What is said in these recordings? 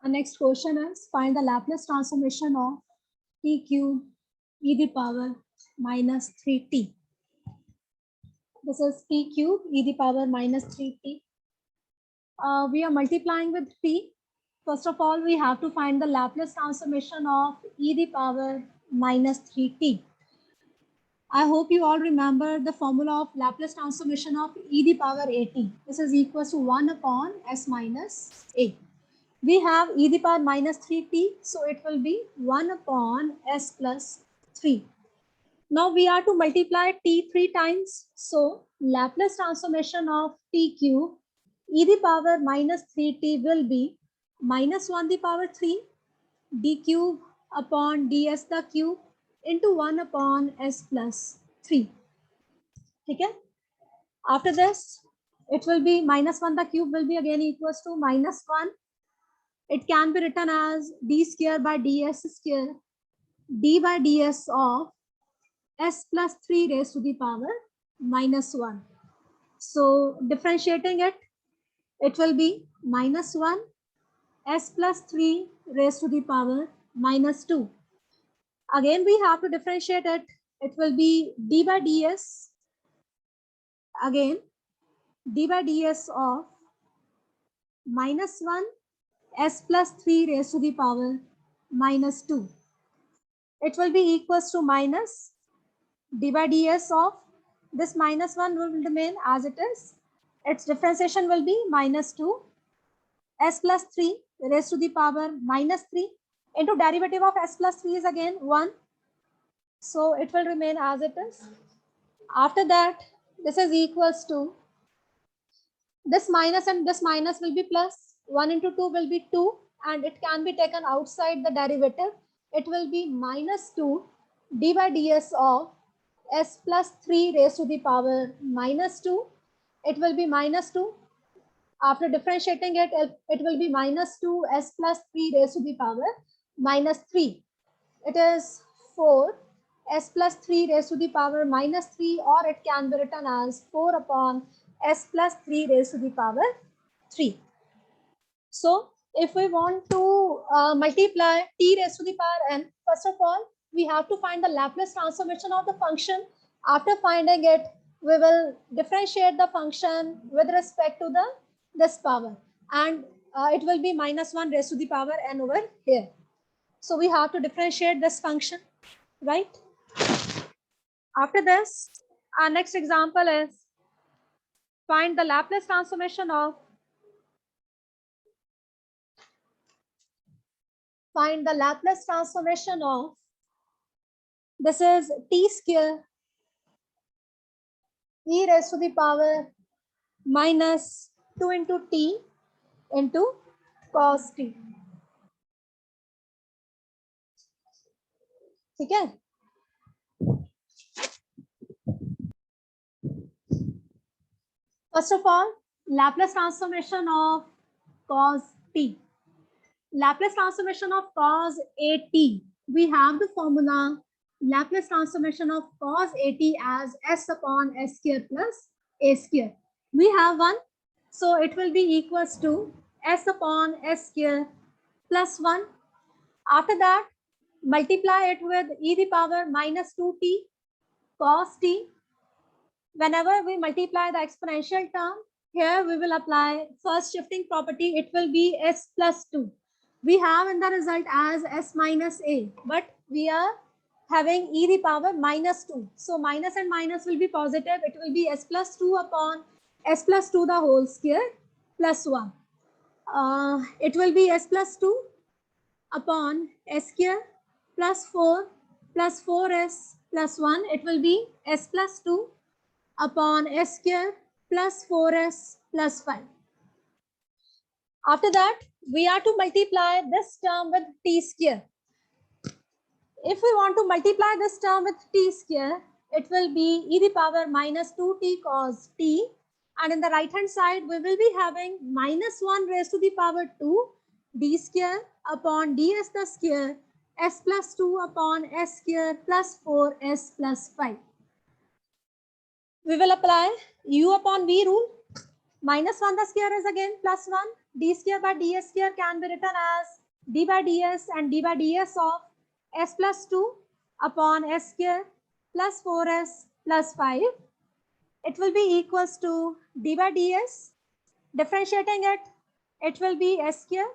Next question is find the Laplace transformation of t cube e the power minus 3t. This is t cube e the power minus 3t. We are multiplying with t. First of all, we have to find the Laplace transformation of e the power minus 3t. I hope you all remember the formula of Laplace transformation of e the power at. This is equals to 1 upon s minus a. We have e the power minus 3t, so it will be 1 upon s plus 3. Now we are to multiply t 3 times, so Laplace transformation of t cube e the power minus 3t will be minus 1 the power 3 d cube upon ds the cube into 1 upon s plus 3. Okay? After this, it will be minus 1 the cube will be again equals to minus 1. It can be written as d square by ds square, d by ds of s plus 3 raised to the power minus 1. So differentiating it, it will be minus 1 s plus 3 raised to the power minus 2. Again, we have to differentiate it. It will be d by ds, again d by ds of minus 1 s plus 3 raised to the power minus 2. It will be equals to minus d by ds of this minus 1 will remain as it is. Its differentiation will be minus 2 s plus 3 raised to the power minus 3 into derivative of s plus 3 is again 1. So it will remain as it is. After that, this is equals to this minus and this minus will be plus. 1 into 2 will be 2 and it can be taken outside the derivative. It will be minus 2 d by ds of s plus 3 raised to the power minus 2. It will be minus 2. After differentiating it, it will be minus 2 s plus 3 raised to the power minus 3. It is 4 s plus 3 raised to the power minus 3, or it can be written as 4 upon s plus 3 raised to the power 3. So if we want to multiply t raised to the power n, first of all, we have to find the Laplace transformation of the function. After finding it, we will differentiate the function with respect to this power, and it will be minus 1 raised to the power n over here. So we have to differentiate this function, right? After this, our next example is find the Laplace transformation of this is t square e raised to the power minus 2 into t into cos t. ठीक है? First of all, Laplace transformation of cos t. Laplace transformation of cos at. We have the formula Laplace transformation of cos at as s upon s square plus a square. We have one, so it will be equals to s upon s square plus 1. After that, multiply it with e the power minus 2t cos t. Whenever we multiply the exponential term, here we will apply first shifting property. It will be s plus 2. We have in the result as s minus a, but we are having e the power minus 2. So minus and minus will be positive. It will be s plus 2 upon s plus 2 the whole square plus 1. It will be s plus 2 upon s square plus 4 plus 4s plus 1. It will be s plus 2 upon s square plus 4s plus 5. After that, we are to multiply this term with t square. If we want to multiply this term with t square, it will be e the power minus 2t cos t, and in the right hand side we will be having minus 1 raised to the power 2 d square upon ds the square s plus 2 upon s square plus 4s plus 5. We will apply u upon v rule. Minus 1 the square is again plus 1. D square by ds square can be written as d by ds and d by ds of s plus 2 upon s square plus 4s plus 5. It will be equals to d by ds. Differentiating it, it will be s square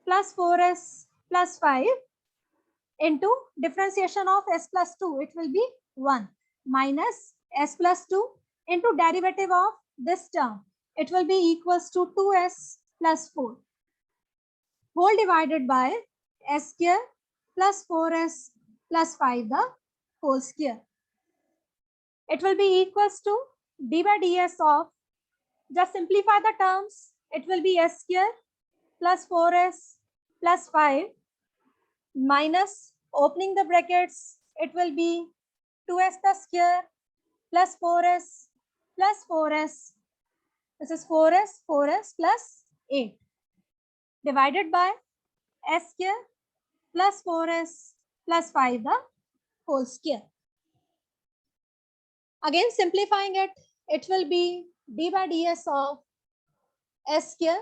plus 4s plus 5 into differentiation of s plus 2. It will be 1 minus s plus 2 into derivative of this term. It will be equals to 2s plus 4 whole divided by s square plus 4s plus 5 the whole square. It will be equals to d by ds of, just simplify the terms, it will be s square plus 4s plus 5 minus, opening the brackets, it will be 2s the square plus 4s plus 4s. This is 4s plus 8 divided by s square plus 4s plus 5 the whole square. Again simplifying it, it will be d by ds of s square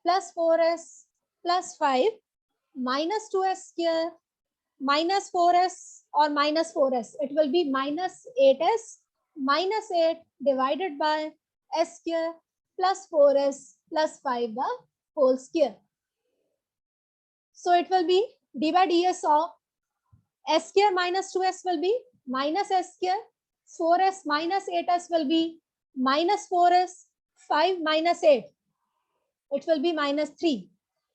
plus 4s plus 5 minus 2s square minus 4s or minus 4s. It will be minus 8s minus 8 divided by s square plus 4s plus 5 the whole square. So it will be d by ds of s square minus 2s will be minus s square, 4s minus 8s will be minus 4s, 5 minus 8, it will be minus 3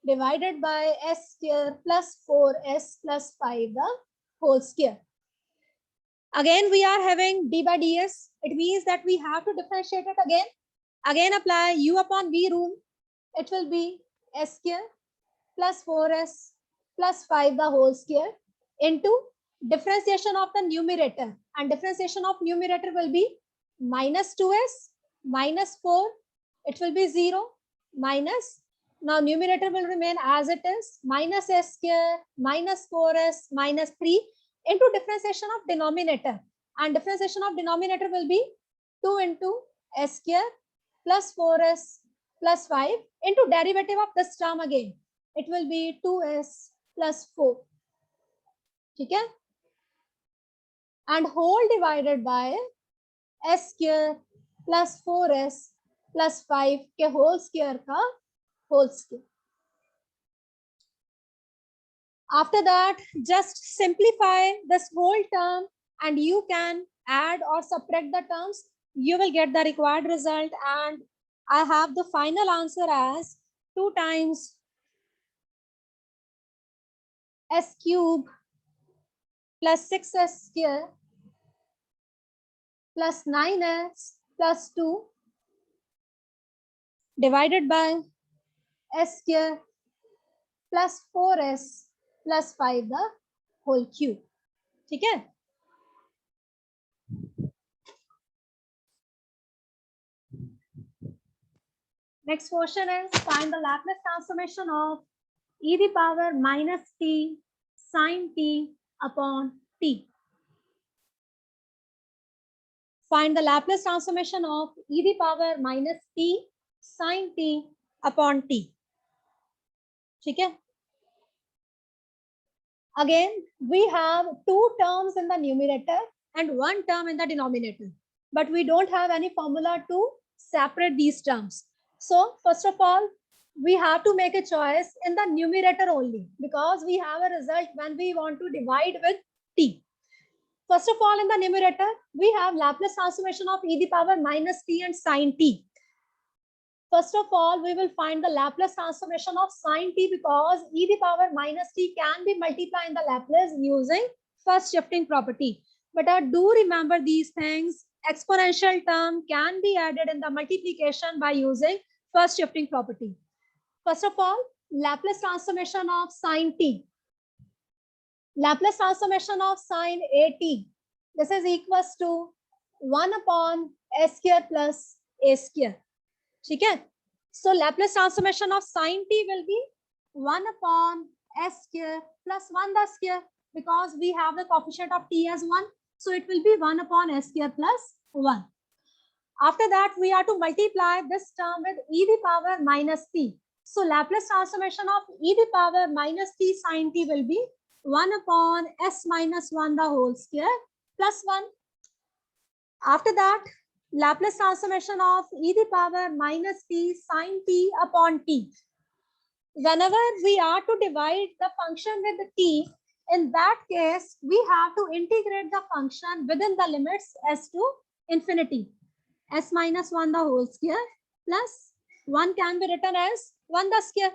divided by s square plus 4s plus 5 the whole square. Again we are having d by ds. It means that we have to differentiate it again. Again apply u upon v rule. It will be s square plus 4s plus 5 the whole square into differentiation of the numerator, and differentiation of numerator will be minus 2s minus 4, it will be 0 minus, now numerator will remain as it is, minus s square minus 4s minus 3 into differentiation of denominator, and differentiation of denominator will be 2 into s square plus 4s plus 5 into derivative of this term again, it will be 2s plus 4. Okay? And whole divided by s square plus 4s plus 5 के whole square का whole square. After that, just simplify this whole term and you can add or subtract the terms. You will get the required result, and I have the final answer as 2 times s cube plus 6s square plus 9s plus 2 divided by s square plus 4s plus 5 the whole cube. ठीक है? Next question is find the Laplace transformation of e the power minus t sine t upon t. Find the Laplace transformation of e the power minus t sine t upon t. ठीक है? Again, we have 2 terms in the numerator and 1 term in the denominator, but we don't have any formula to separate these terms. So first of all, we have to make a choice in the numerator only, because we have a result when we want to divide with t. First of all, in the numerator, we have Laplace transformation of e the power minus t and sine t. First of all, we will find the Laplace transformation of sine t, because e the power minus t can be multiplied in the Laplace using first shifting property. But do remember these things. Exponential term can be added in the multiplication by using first shifting property. First of all, Laplace transformation of sine t. Laplace transformation of sine at. This is equals to 1 upon s square plus a square. ठीक है? So Laplace transformation of sine t will be 1 upon s square plus 1 the square, because we have the coefficient of t as 1. So it will be 1 upon s square plus 1. After that, we are to multiply this term with e the power minus t. So Laplace transformation of e the power minus t sin t will be 1 upon s minus 1 the whole square plus 1. After that, Laplace transformation of e the power minus t sin t upon t. Whenever we are to divide the function with the t, in that case, we have to integrate the function within the limits s to infinity. S minus 1 the whole square plus 1 can be written as 1 the square.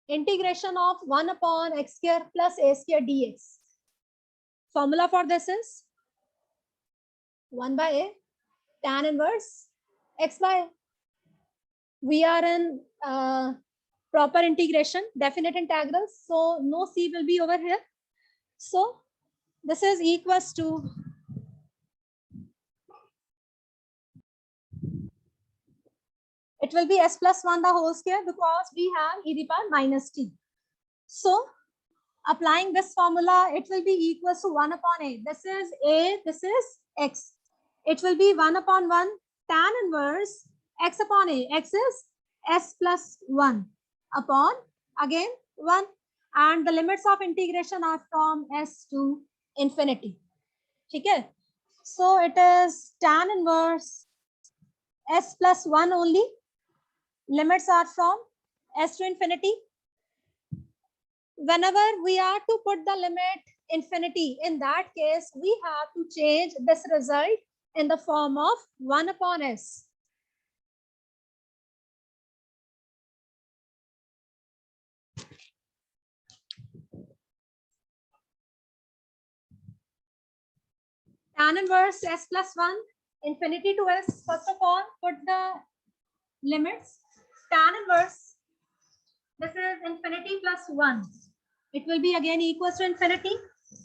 Integration of 1 upon x square plus a square dx. Formula for this is 1 by a tan inverse x by a. We are in proper integration, definite integrals, so no c will be over here. So this is equals to it will be s plus 1 the whole square because we have e the power minus t. So applying this formula, it will be equals to 1 upon a. This is a, this is x. It will be 1 upon 1 tan inverse x upon a. X is s plus 1 upon again 1. And the limits of integration are from s to infinity. Okay? So it is tan inverse s plus 1 only. Limits are from s to infinity. Whenever we are to put the limit infinity, in that case, we have to change this result in the form of 1 upon s. Tan inverse s plus 1, infinity to s. First of all, put the limits. Tan inverse, this is infinity plus 1. It will be again equals to infinity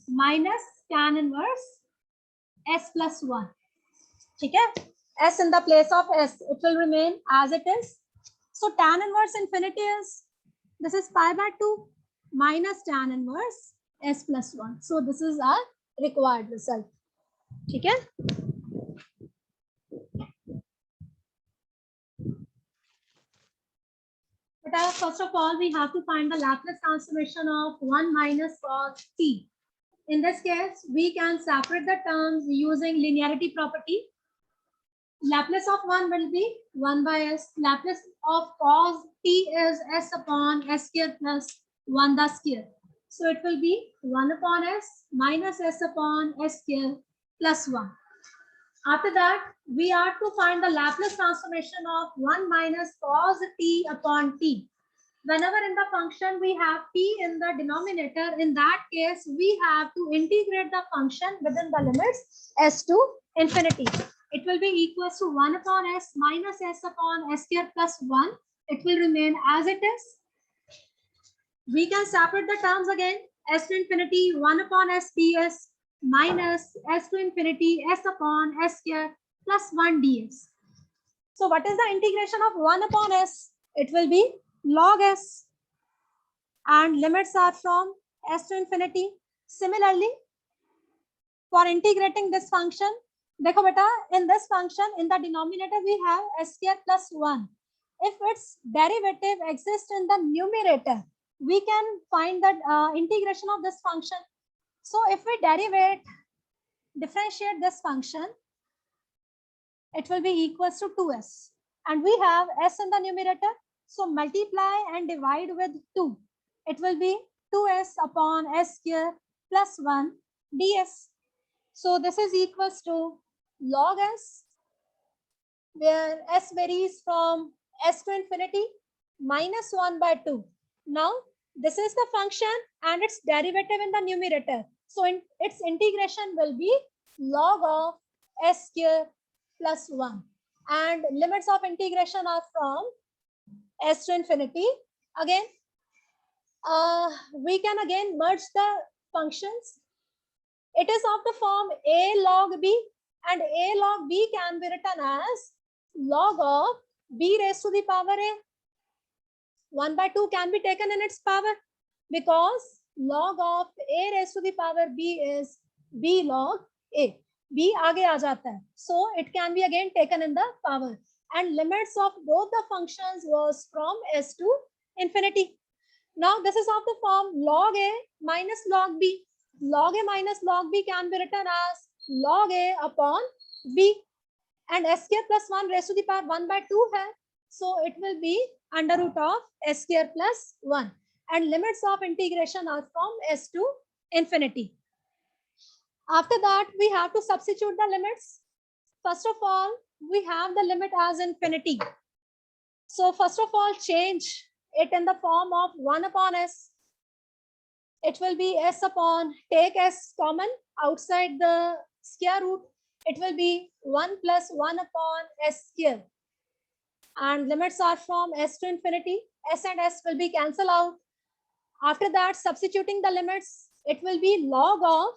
minus tan inverse s plus 1. Okay? S in the place of s, it will remain as it is. So tan inverse infinity is, this is pi by 2 minus tan inverse s plus 1. So this is our required result. Okay? But first of all, we have to find the Laplace transformation of 1 minus cos t. In this case, we can separate the terms using linearity property. Laplace of 1 will be 1 by s. Laplace of cos t is s upon s square plus 1 the square. So it will be 1 upon s minus s upon s square plus 1. After that, we are to find the Laplace transformation of 1 minus cos t upon t. Whenever in the function we have t in the denominator, in that case, we have to integrate the function within the limits s to infinity. It will be equals to 1 upon s minus s upon s square plus 1. It will remain as it is. We can separate the terms again. S to infinity 1 upon s ds minus s to infinity s upon s square plus 1 ds. So what is the integration of 1 upon s? It will be log s, and limits are from s to infinity. Similarly, for integrating this function, देखो बेटा, in this function, in the denominator we have s square plus 1. If its derivative exists in the numerator, we can find the integration of this function. So if we differentiate this function, it will be equals to 2s. And we have s in the numerator. So multiply and divide with 2. It will be 2s upon s square plus 1 ds. So this is equals to log s, where s varies from s to infinity minus 1 by 2. Now, this is the function and its derivative in the numerator. So its integration will be log of s square plus 1. And limits of integration are from s to infinity. Again, we can again merge the functions. It is of the form a log b, and a log b can be written as log of b raised to the power a. 1 by 2 can be taken in its power because log of a raised to the power b is b log a. b आगे आ जाता है, so it can be again taken in the power. and limits of both the functions was from s to infinity. Now this is of the form log a minus log b. Log a minus log b can be written as log a upon b, and s square plus 1 raised to the power 1 by 2 hai. So it will be under root of s square plus 1, and limits of integration are from s to infinity. After that, we have to substitute the limits. First of all, we have the limit as infinity. So first of all, change it in the form of 1 upon s. It will be s upon, take s common outside the square root. It will be 1 plus 1 upon s square. And limits are from s to infinity. S and s will be cancelled out. After that, substituting the limits, it will be log of,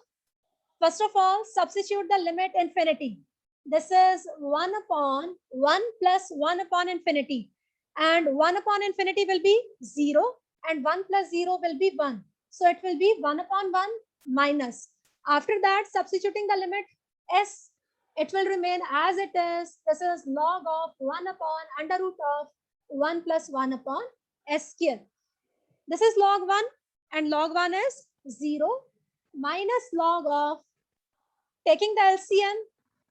first of all, substitute the limit infinity. This is 1 upon 1 plus 1 upon infinity. And 1 upon infinity will be 0, and 1 plus 0 will be 1. So it will be 1 upon 1 minus. After that, substituting the limit s, it will remain as it is. This is log of 1 upon under root of 1 plus 1 upon s square. This is log 1, and log 1 is 0 minus log of, taking the LCM,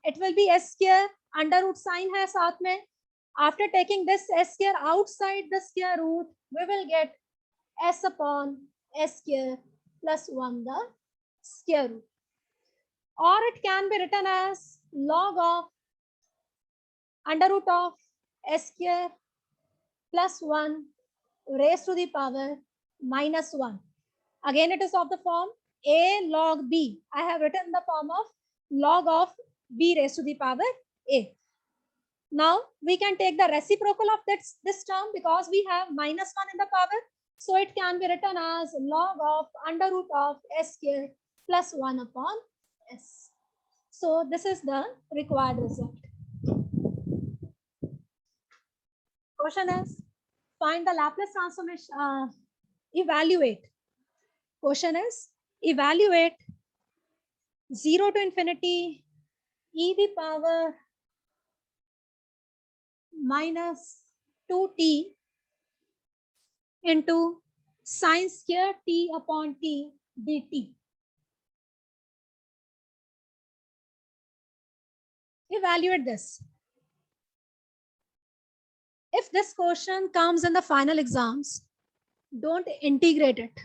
it will be s square, under root sign hai saath mein. After taking this s square outside the square root, we will get s upon s square plus 1 the square root. Or it can be written as log of under root of s square plus 1 raised to the power minus 1. Again, it is of the form a log b. I have written the form of log of b raised to the power a. Now we can take the reciprocal of this term because we have minus 1 in the power. So it can be written as log of under root of s square plus 1 upon s. So this is the required result. Question is, find the Laplace transformation, evaluate. Question is, evaluate 0 to infinity e the power minus 2t into sine square t upon t dt. Evaluate this. If this question comes in the final exams, don't integrate it.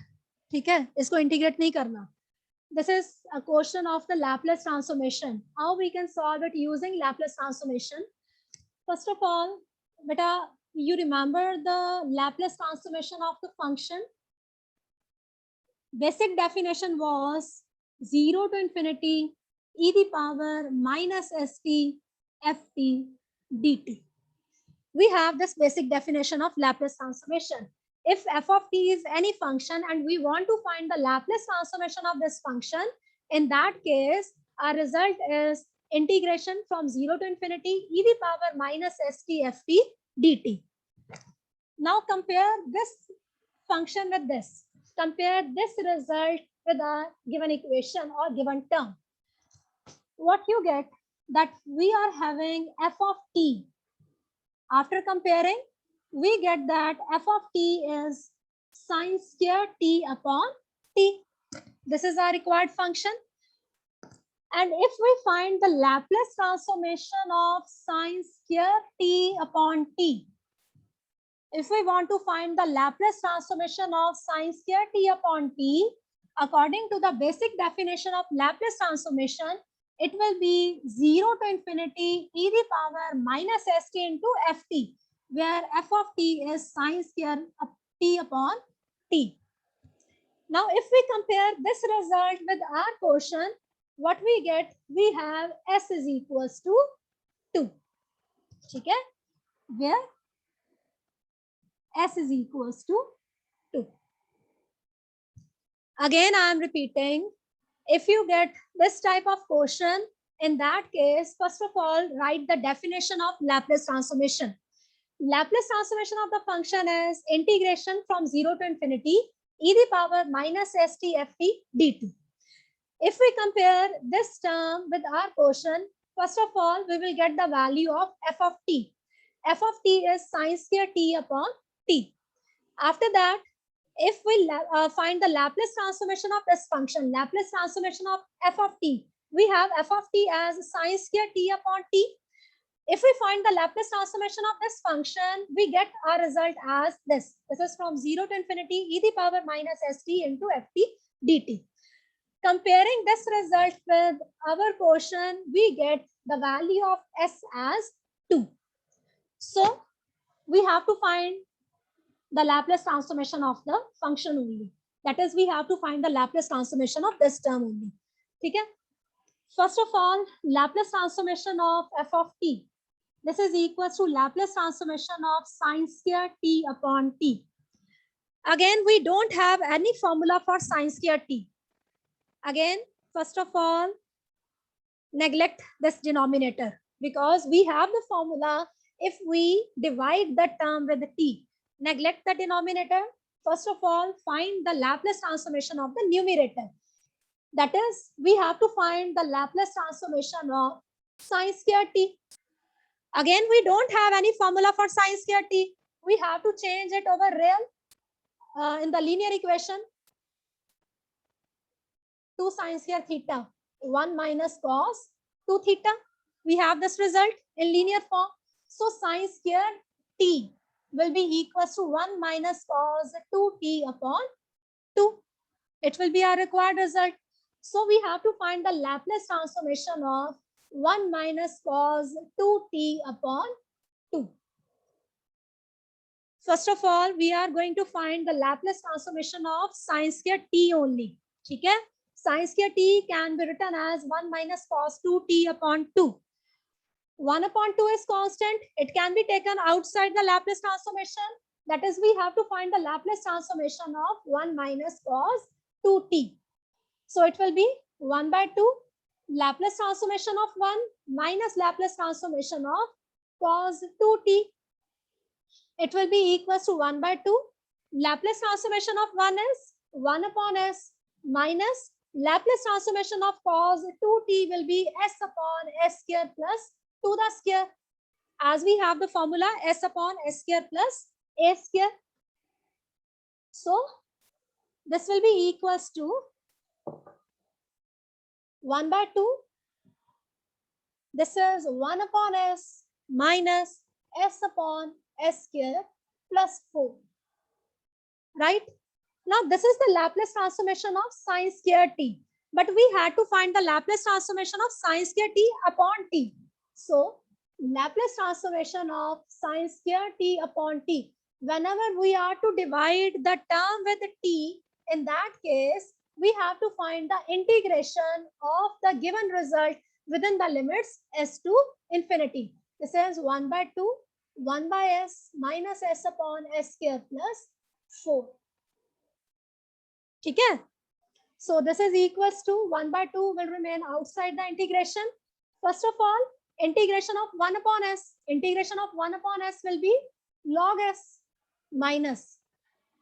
ठीक है, इसको integrate नहीं करना. This is a question of the Laplace transformation. How we can solve it using Laplace transformation? First of all, beta, you remember the Laplace transformation of the function? Basic definition was 0 to infinity e the power minus st ft dt. We have this basic definition of Laplace transformation. If f of t is any function and we want to find the Laplace transformation of this function, in that case, our result is integration from 0 to infinity e the power minus st ft dt. Now compare this function with this. Compare this result with a given equation or given term. What you get, that we are having f of t. After comparing, we get that f of t is sine square t upon t. This is our required function. And if we find the Laplace transformation of sine square t upon t, if we want to find the Laplace transformation of sine square t upon t, according to the basic definition of Laplace transformation, it will be 0 to infinity e the power minus st into ft, where f of t is sine square t upon t. Now, if we compare this result with our question, what we get, we have s is equals to 2. Okay? Where s is equals to 2. Again, I am repeating, if you get this type of question, in that case, first of all, write the definition of Laplace transformation. Laplace transformation of the function is integration from 0 to infinity e the power minus st ft dt. If we compare this term with our question, first of all, we will get the value of f of t. f of t is sine square t upon t. After that, if we find the Laplace transformation of this function, Laplace transformation of f of t, we have f of t as sine square t upon t. If we find the Laplace transformation of this function, we get our result as this. This is from 0 to infinity e the power minus st into ft dt. Comparing this result with our portion, we get the value of s as 2. So we have to find the Laplace transformation of the function only. That is, we have to find the Laplace transformation of this term only. Okay? First of all, Laplace transformation of f of t. This is equals to Laplace transformation of sine square t upon t. Again, we don't have any formula for sine square t. Again, first of all, neglect this denominator because we have the formula if we divide the term with t. Neglect the denominator. First of all, find the Laplace transformation of the numerator. That is, we have to find the Laplace transformation of sine square t. Again, we don't have any formula for sine square t. We have to change it over real in the linear equation. 2 sine square theta, 1 minus cos 2 theta. We have this result in linear form. So sine square t will be equals to 1 minus cos 2t upon 2. It will be our required result. So we have to find the Laplace transformation of 1 minus cos 2t upon 2. First of all, we are going to find the Laplace transformation of sine square t only. Okay? Sine square t can be written as 1 minus cos 2t upon 2. 1 upon 2 is constant. It can be taken outside the Laplace transformation. That is, we have to find the Laplace transformation of 1 minus cos 2t. So it will be 1 by 2 Laplace transformation of 1 minus Laplace transformation of cos 2t. It will be equals to 1 by 2. Laplace transformation of 1 is 1 upon s minus Laplace transformation of cos 2t will be s upon s square plus 2 the square. As we have the formula s upon s square plus a square. So this will be equals to 1 by 2. This is 1 upon s minus s upon s square plus 4. Right? Now this is the Laplace transformation of sine square t. But we had to find the Laplace transformation of sine square t upon t. So Laplace transformation of sine square t upon t. Whenever we are to divide the term with t, in that case, we have to find the integration of the given result within the limits s to infinity. This is 1 by 2, 1 by s minus s upon s square plus 4. Okay? So this is equals to 1 by 2 will remain outside the integration. First of all, integration of 1 upon s. Integration of 1 upon s will be log s minus.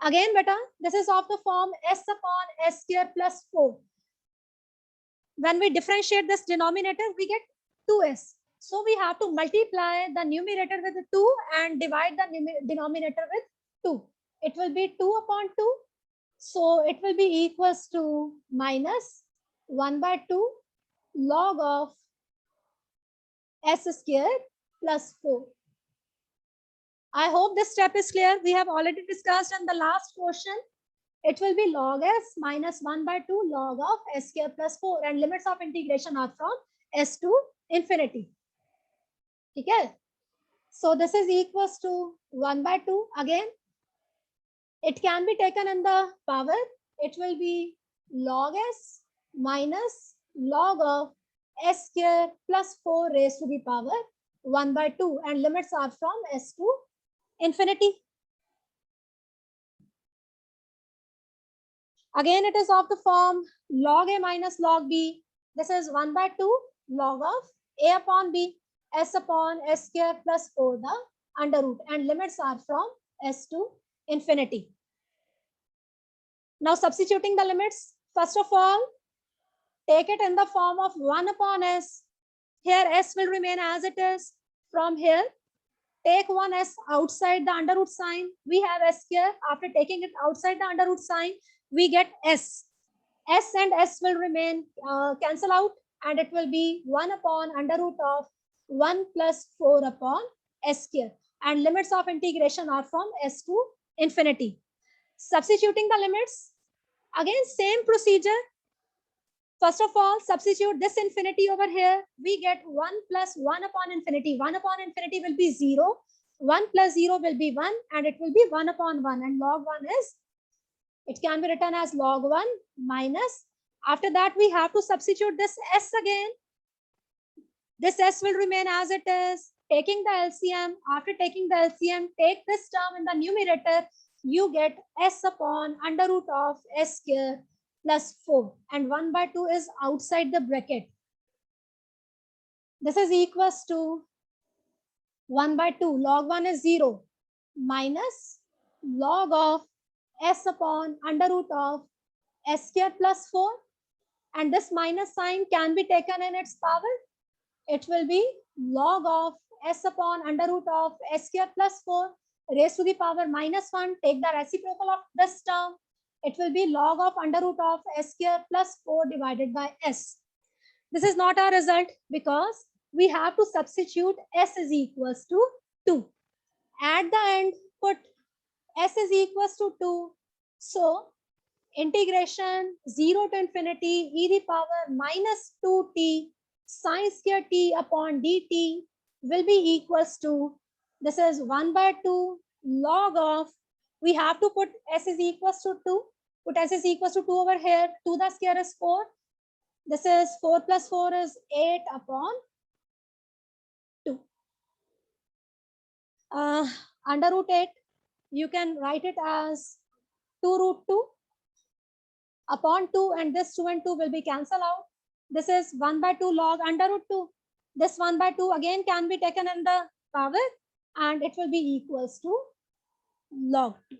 Again, beta, this is of the form s upon s square plus 4. When we differentiate this denominator, we get 2s. So we have to multiply the numerator with 2 and divide the denominator with 2. It will be 2 upon 2. So it will be equals to minus 1 by 2 log of s square plus 4. I hope this step is clear. We have already discussed in the last question. It will be log s minus 1 by 2 log of s square plus 4 and limits of integration are from s to infinity. Okay? So this is equals to 1 by 2 again. It can be taken in the power. It will be log s minus log of s square plus 4 raised to the power 1 by 2 and limits are from s to infinity. Again, it is of the form log a minus log b. This is 1 by 2 log of a upon b, s upon s square plus 4 the under root and limits are from s to infinity. Now substituting the limits, first of all, take it in the form of 1 upon s. Here s will remain as it is. From here, take one s outside the under root sign, we have s here. After taking it outside the under root sign, we get s. S and s will remain, cancel out, and it will be 1 upon under root of 1 plus 4 upon s square. And limits of integration are from s to infinity. Substituting the limits, again same procedure. First of all, substitute this infinity over here. We get 1 plus 1 upon infinity. 1 upon infinity will be 0. 1 plus 0 will be 1, and it will be 1 upon 1. And log 1 is, it can be written as log 1 minus. After that, we have to substitute this s again. This s will remain as it is. Taking the LCM, after taking the LCM, take this term in the numerator. You get s upon under root of s square plus 4, and 1 by 2 is outside the bracket. This is equals to 1 by 2. Log 1 is 0 minus log of s upon under root of s square plus 4, and this minus sign can be taken in its power. It will be log of s upon under root of s square plus 4 raised to the power minus 1. Take the reciprocal of this term. It will be log of under root of s square plus 4 divided by s. This is not our result because we have to substitute s is equals to 2. At the end, put s is equals to 2. So, integration 0 to infinity e the power minus 2t sine square t upon dt will be equals to, this is 1 by 2 log of, we have to put s is equals to 2. Put s is equals to 2 over here. 2 the square is 4. This is 4 plus 4 is 8 upon 2. Under root 8, you can write it as 2 root 2 upon 2, and this 2 and 2 will be cancelled out. This is 1 by 2 log under root 2. This 1 by 2 again can be taken in the power, and it will be equals to log 2.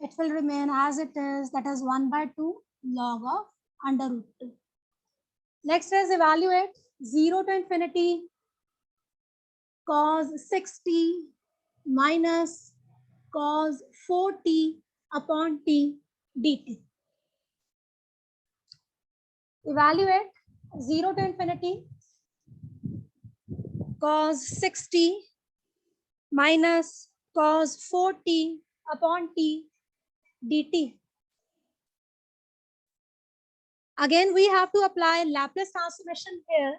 It will remain as it is, that is 1 by 2 log of under root 2. Next is evaluate 0 to infinity cos 6t minus cos 4t upon t dt. Evaluate 0 to infinity cos 6t minus cos 4t upon t dt. Again, we have to apply Laplace transformation here.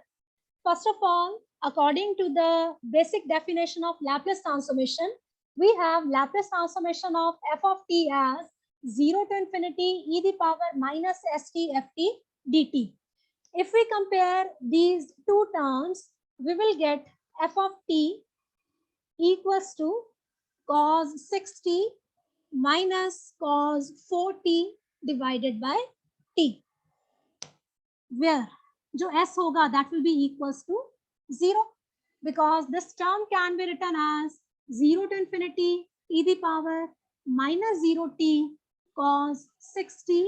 First of all, according to the basic definition of Laplace transformation, we have Laplace transformation of f of t as 0 to infinity e the power minus st ft dt. If we compare these two terms, we will get f of t equals to cos 6t minus cos 4t divided by t, where जो s होगा that will be equals to 0, because this term can be written as 0 to infinity e the power minus 0t cos 6t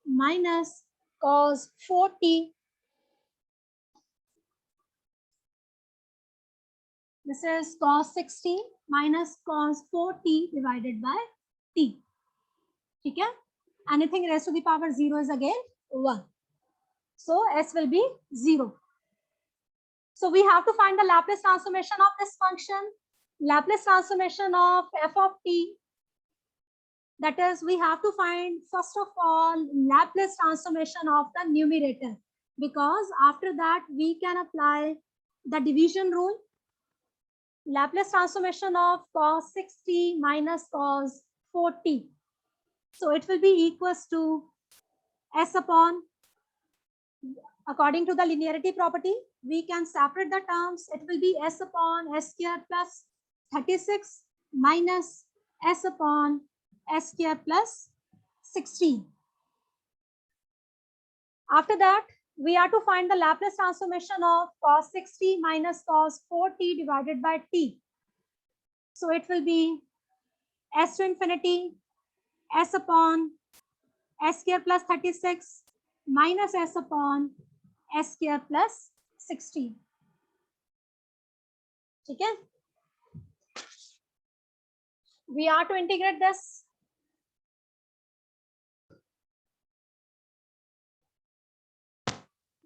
minus cos 4t. This is cos 6t minus cos 4t divided by t. ठीक है? Anything raised to the power 0 is again 1. So s will be 0. So we have to find the Laplace transformation of this function. Laplace transformation of f of t. That is, we have to find first of all Laplace transformation of the numerator, because after that we can apply the division rule. Laplace transformation of cos 6t minus cos 4t. So it will be equals to s upon, according to the linearity property, we can separate the terms. It will be s upon s square plus 36 minus s upon s square plus 16. After that, we are to find the Laplace transformation of cos 6t minus cos 4t divided by t. So it will be s to infinity s upon s square plus 36 minus s upon s square plus 16. ठीक है, we are to integrate this.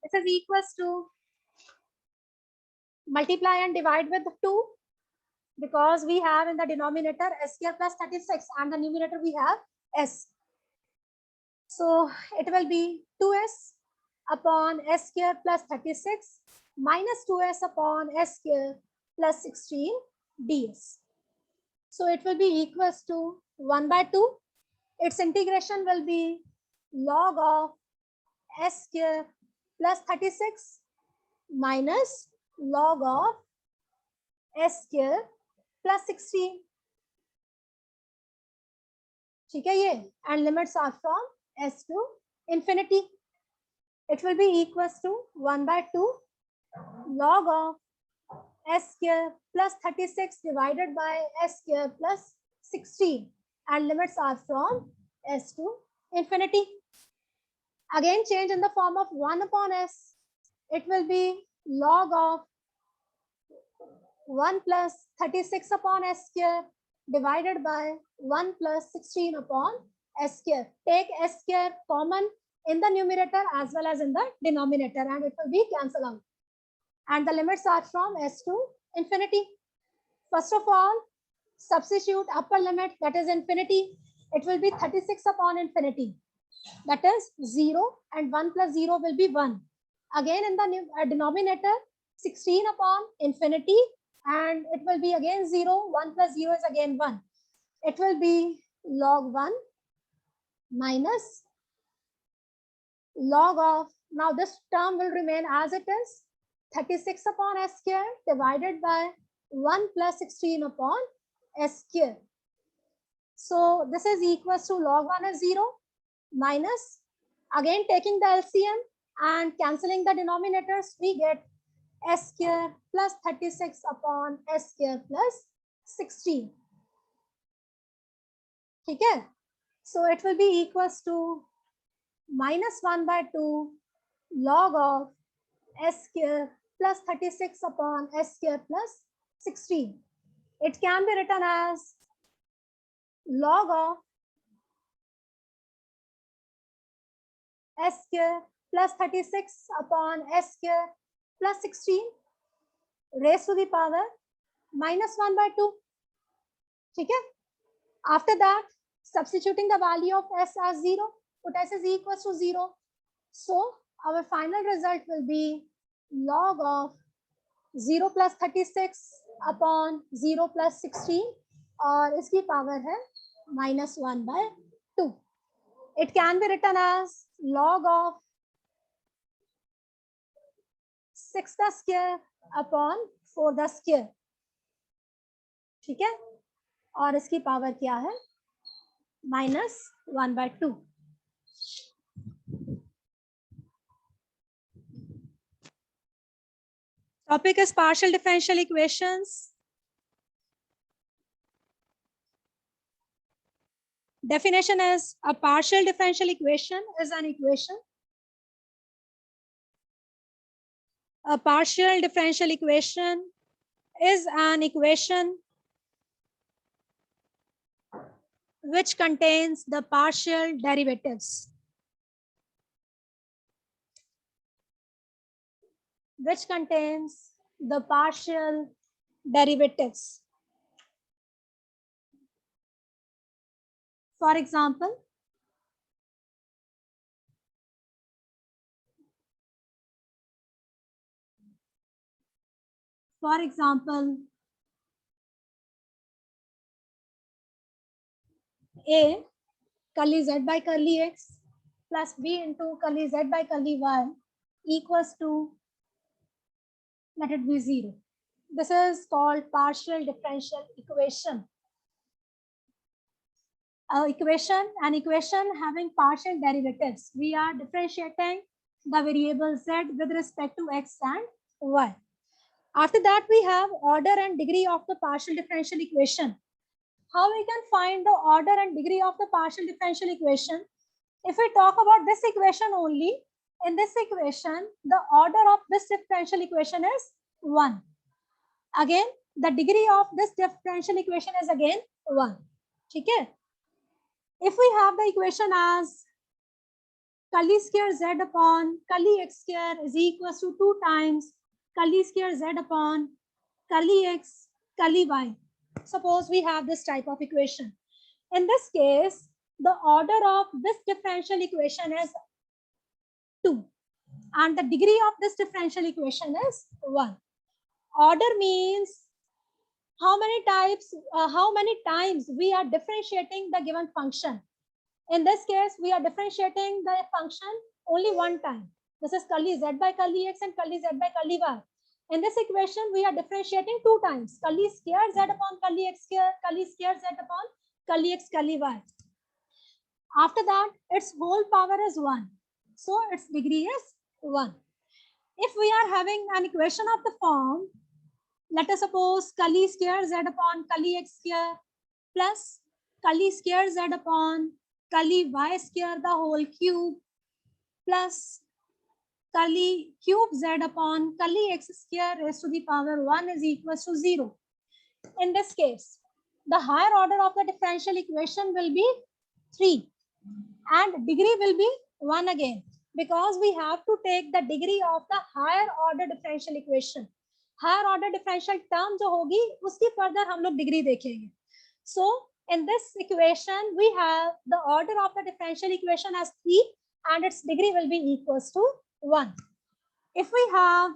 This is equals to multiply and divide with 2, because we have in the denominator s square plus 36 and the numerator we have s. So it will be 2s upon s square plus 36 minus 2s upon s square plus 16 ds. So it will be equals to 1 by 2. Its integration will be log of s square plus 36 minus log of s square plus 16. ठीक है ये, and limits are from s to infinity. It will be equals to 1 by 2 log of s square plus 36 divided by s square plus 16, and limits are from s to infinity. Again change in the form of 1 upon s. It will be log of 1 plus 36 upon s square divided by 1 plus 16 upon s square. Take s square common in the numerator as well as in the denominator, and it will be cancelled out. And the limits are from s to infinity. First of all, substitute upper limit, that is infinity. It will be 36 upon infinity, that is 0, and 1 plus 0 will be 1. Again in the denominator, 16 upon infinity, and it will be again 0. 1 plus 0 is again 1. It will be log 1 minus log of, now this term will remain as it is, 36 upon s square divided by 1 plus 16 upon s square. So this is equals to log 1 is 0 minus, again taking the LCM and cancelling the denominators, we get s square plus 36 upon s square plus 16. ठीक है, so it will be equals to minus 1 by 2 log of s square plus 36 upon s square plus 16. It can be written as log of s square plus 36 upon s square plus 16 raised to the power minus 1 by 2. ठीक है, after that substituting the value of s as 0, put s is equals to 0. So our final result will be log of 0 plus 36 upon 0 plus 16, और इसकी power है minus 1 by 2. It can be written as log of 6 the square upon 4 the square. ठीक है, और इसकी power क्या है, minus 1 by 2. Topic is partial differential equations. Definition is a partial differential equation is an equation. A partial differential equation is an equation which contains the partial derivatives. Which contains the partial derivatives. For example, A curly z by curly x plus b into curly z by curly y equals to, let it be 0. This is called partial differential equation. An equation having partial derivatives. We are differentiating the variable z with respect to x and y. After that, we have order and degree of the partial differential equation. How we can find the order and degree of the partial differential equation? If we talk about this equation only, in this equation, the order of this differential equation is 1. Again, the degree of this differential equation is again 1. Okay? If we have the equation as curly square z upon curly x square is equals to 2 times curly square z upon curly x curly y. Suppose we have this type of equation. In this case, the order of this differential equation is 2 and the degree of this differential equation is 1. Order means how many times we are differentiating the given function. In this case, we are differentiating the function only one time. This is curly z by curly x and curly z by curly y. In this equation, we are differentiating 2 times, curly square z upon curly x square, curly square z upon curly x curly y. After that, its whole power is 1. So its degree is 1. If we are having an equation of the form, let us suppose curly square z upon curly x square plus curly square z upon curly y square the whole cube plus curly cube z upon curly x square raised to the power 1 is equals to 0. In this case, the higher order of the differential equation will be 3 and degree will be 1 again, because we have to take the degree of the higher order differential equation. Higher order differential term जो होगी उसकी further हम लोग degree देखेंगे. So in this equation we have the order of the differential equation as 3 and its degree will be equals to 1. If we have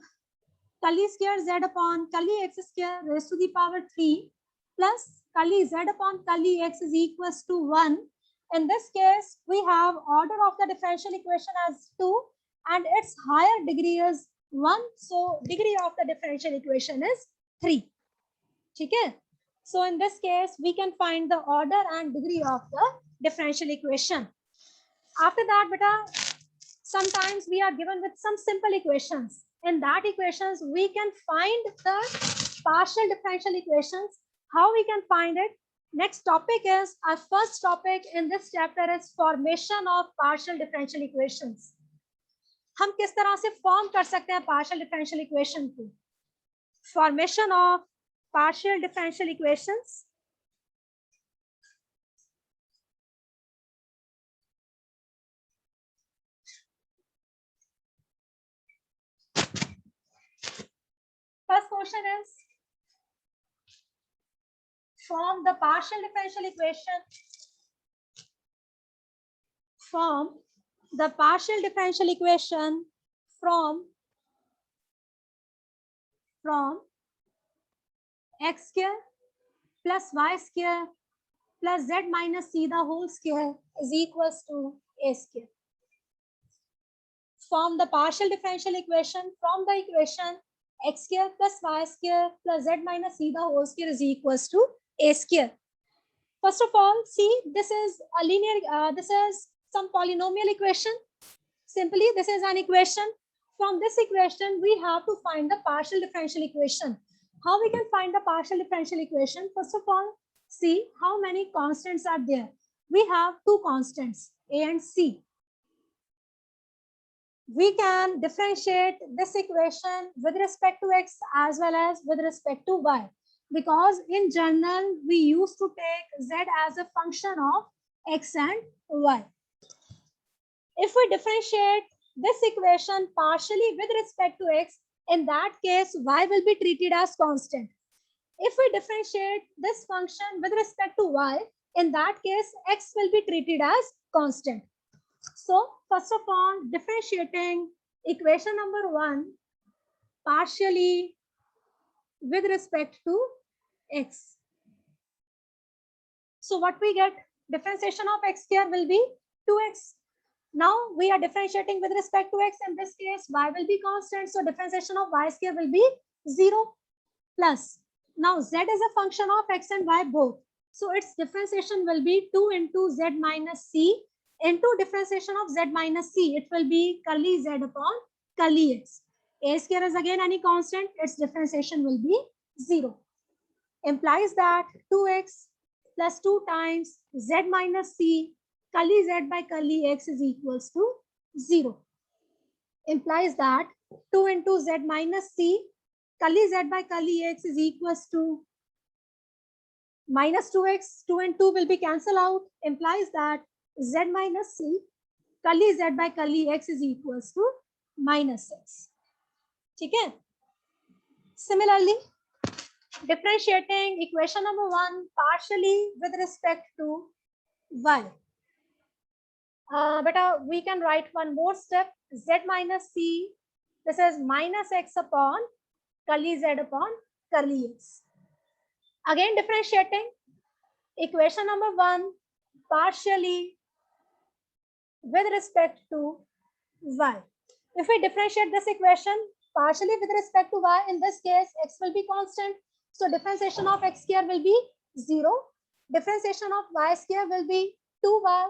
curly square z upon curly x square raised to the power 3 plus curly z upon curly x is equals to 1. In this case, we have order of the differential equation as 2 and its higher degree is 1. So degree of the differential equation is 3. Okay? So in this case, we can find the order and degree of the differential equation. After that, beta, sometimes we are given with some simple equations. In that equations, we can find the partial differential equations. How we can find it? Next topic is, our first topic in this chapter is formation of partial differential equations. हम किस तरह से form कर सकते हैं partial differential equation को? Formation of partial differential equations. First question is, form the partial differential equation. Form the partial differential equation from x square plus y square plus z minus c the whole square is equals to a square. Form the partial differential equation from the equation x square plus y square plus z minus c the whole square is equals to a square. First of all, see, this is a linear, this is some polynomial equation. Simply, this is an equation. From this equation, we have to find the partial differential equation. How we can find the partial differential equation? First of all, see how many constants are there. We have two constants, a and c. We can differentiate this equation with respect to x as well as with respect to y, because in general we used to take z as a function of x and y. If we differentiate this equation partially with respect to x, in that case y will be treated as constant. If we differentiate this function with respect to y, in that case x will be treated as constant. So first of all, differentiating equation number 1 partially with respect to x. So what we get? Differentiation of x square will be 2x. Now we are differentiating with respect to x. In this case, y will be constant. So differentiation of y square will be 0 plus. Now z is a function of x and y both. So its differentiation will be 2 into z minus c into differentiation of z minus c. It will be curly z upon curly x. A square is again any constant. Its differentiation will be 0. Implies that 2x plus 2 times z minus c curly z by curly x is equals to 0. Implies that 2 into z minus c, curly z by curly x is equals to minus 2x. 2 and 2 will be cancelled out. Implies that z minus c, curly z by curly x is equals to minus x. Okay. Similarly, differentiating equation number 1 partially with respect to y. But we can write one more step. Z minus c, this is minus x upon curly z upon curly x. Again, differentiating equation number 1 partially with respect to y. If we differentiate this equation partially with respect to y, in this case x will be constant, so differentiation of x square will be 0. Differentiation of y square will be 2y.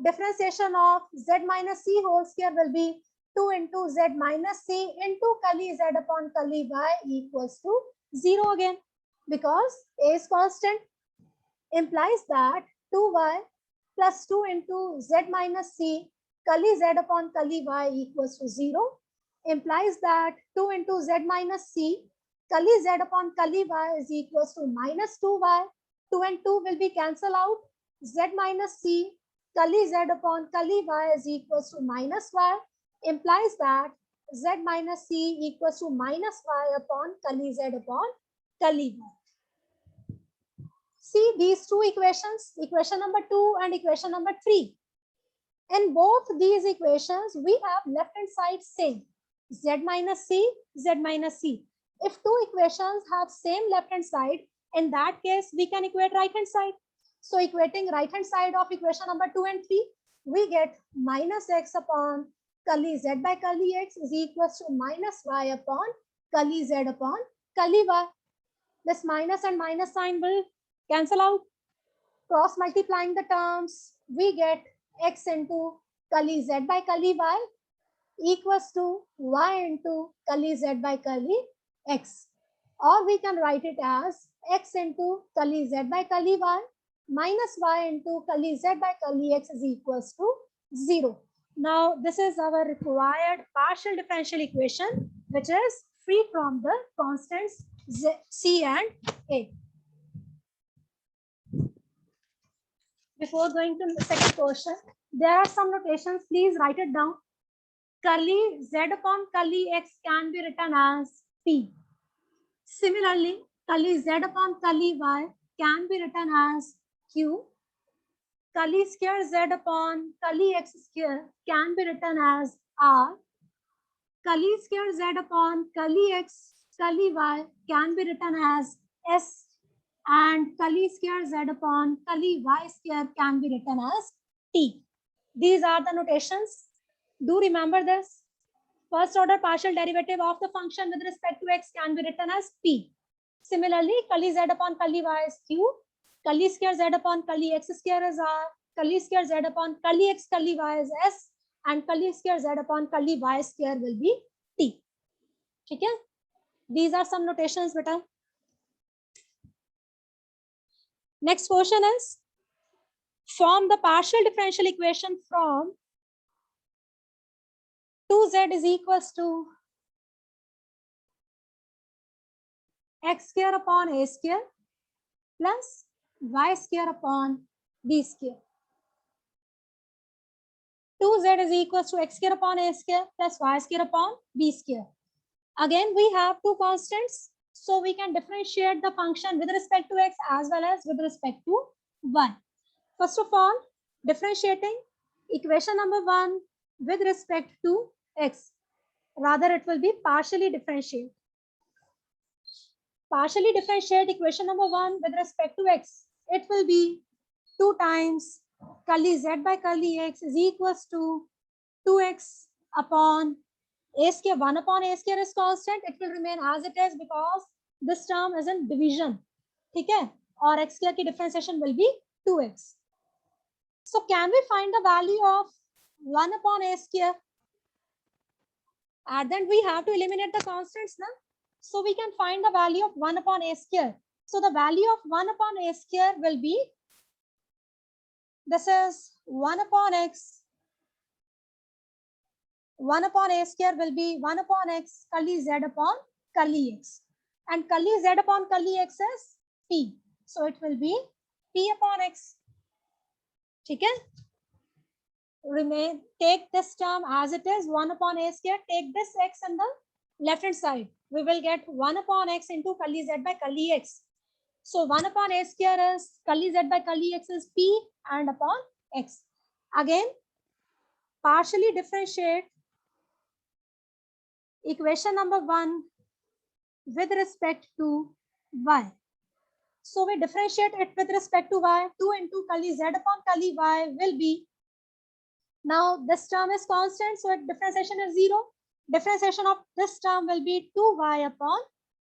Differentiation of z minus c whole square will be 2 into z minus c into curly z upon curly y equals to 0 again, because a is constant. Implies that 2y plus 2 into z minus c curly z upon curly y equals to 0. Implies that 2 into z minus c curly z upon curly y is equals to minus 2y. 2 and 2 will be cancelled out. Z minus c curly z upon curly y is equals to minus y. Implies that z minus c equals to minus y upon curly z upon curly y. See these two equations, equation number 2 and equation number 3. In both these equations, we have left hand side same, z minus c, z minus c. If two equations have same left hand side, in that case, we can equate right hand side. So equating right hand side of equation number 2 and 3, we get minus x upon curly z by curly x is equals to minus y upon curly z upon curly y. This minus and minus sign will cancel out. Cross multiplying the terms, we get x into curly z by curly y equals to y into curly z by curly x. Or we can write it as x into curly z by curly y minus y into curly z by curly x is equals to 0. Now, this is our required partial differential equation, which is free from the constants c and a. Before going to the second question, there are some notations. Please write it down. Curly z upon curly x can be written as p. Similarly, curly z upon curly y can be written as q. Curly square z upon curly x square can be written as r. Curly square z upon curly x curly y can be written as s. And curly square z upon curly y square can be written as t. These are the notations. Do remember this. First order partial derivative of the function with respect to x can be written as p. Similarly, curly z upon curly y is q. Curly square z upon curly x square is r. Curly square z upon curly x curly y is s. And curly square z upon curly y square will be t. Okay? These are some notations, beta. Next question is, form the partial differential equation from 2z is equals to x square upon a square plus y square upon b square. 2z is equals to x square upon a square plus y square upon b square. Again, we have two constants, so we can differentiate the function with respect to x as well as with respect to y. First of all, differentiating equation number 1 with respect to x. Rather, it will be partially differentiate. Partially differentiate equation number 1 with respect to x. It will be 2 times curly z by curly x is equals to 2x upon a square. 1 upon a square is constant. It will remain as it is because this term is in division. Okay? Or x square ki differentiation will be 2x. So can we find the value of 1 upon a square? And then we have to eliminate the constants now. So we can find the value of 1 upon a square. So the value of 1 upon a square will be This is 1 upon x. 1 upon a square will be 1 upon x curly z upon curly x. And curly z upon curly x is p. So it will be p upon x. Okay? Remain, take this term as it is, 1 upon a square. Take this x on the left hand side. We will get 1 upon x into curly z by curly x. So 1 upon a square is curly z by curly x is p and upon x. Again, partially differentiate equation number 1 with respect to y. So we differentiate it with respect to y. 2 into curly z upon curly y will be, now this term is constant, so differentiation is 0. Differentiation of this term will be 2y upon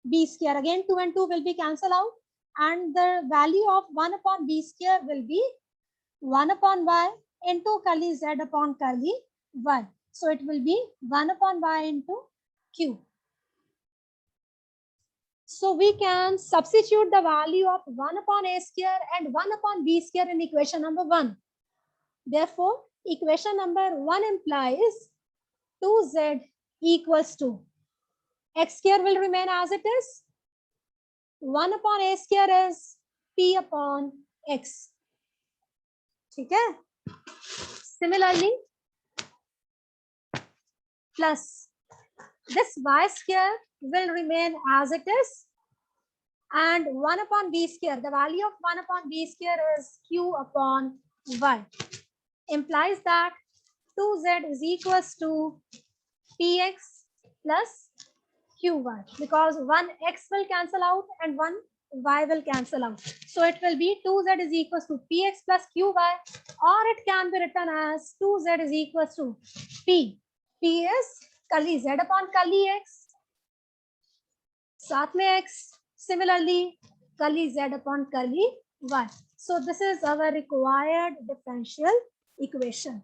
b square. Again, 2 and 2 will be cancelled out, and the value of 1 upon b square will be 1 upon y into curly z upon curly y. So it will be 1 upon y into q. So we can substitute the value of 1 upon a square and 1 upon b square in equation number 1. Therefore, equation number 1 implies 2z equals to, x square will remain as it is. 1 upon a square is p upon x. Okay? Similarly, plus this y square will remain as it is, and 1 upon b square, the value of 1 upon b square is q upon y, implies that 2z is equals to px plus qy, because one x will cancel out and one y will cancel out. So it will be 2z is equals to px plus qy, or it can be written as 2z is equals to p. P is curly z upon curly x, साथ में x, similarly curly z upon curly y. So this is our required differential equation.